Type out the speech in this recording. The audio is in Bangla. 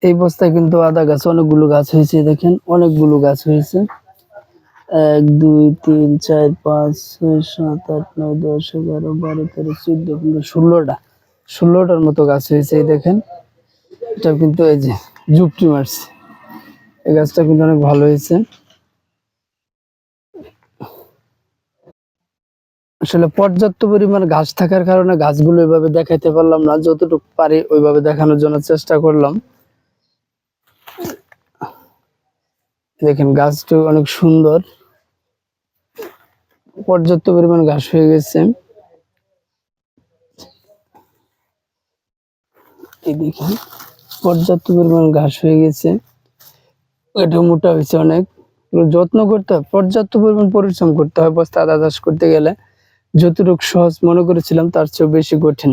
এই বস্তায় কিন্তু আদা গাছ অনেকগুলো গাছ হয়েছে, দেখেন অনেকগুলো গাছ হয়েছে। 1 2 3 4 5 6 7 8 9 10 11 12 13 14 15 16টার মতো গাছ হয়েছে। এই দেখেন এটা কিন্তু এই যে জুপটি মারছে, এই গাছটা কিন্তু অনেক ভালো হয়েছে। আসলে পর্যাপ্ত পরিমাণ ঘাস থাকার কারণে গাছগুলো এভাবে দেখাইতে পারলাম না, যতটুকু পারি ওইভাবে দেখানোর জন্য চেষ্টা করলাম। দেখেন গাছটা অনেক সুন্দর, পর্যাপ্ত পরিমাণ ঘাস হয়ে গেছে। এই দেখেন পর্যাপ্ত পরিমাণ ঘাস হয়ে গেছে, এটা মোটা হয়েছে অনেক। যত্ন করতে হয়, পর্যাপ্ত পরিমাণ পরিশ্রম করতে হয় বস্তা আদা চাষ করতে গেলে। যতটুকু সহজ মনে করেছিলাম তার চেয়েও বেশি কঠিন।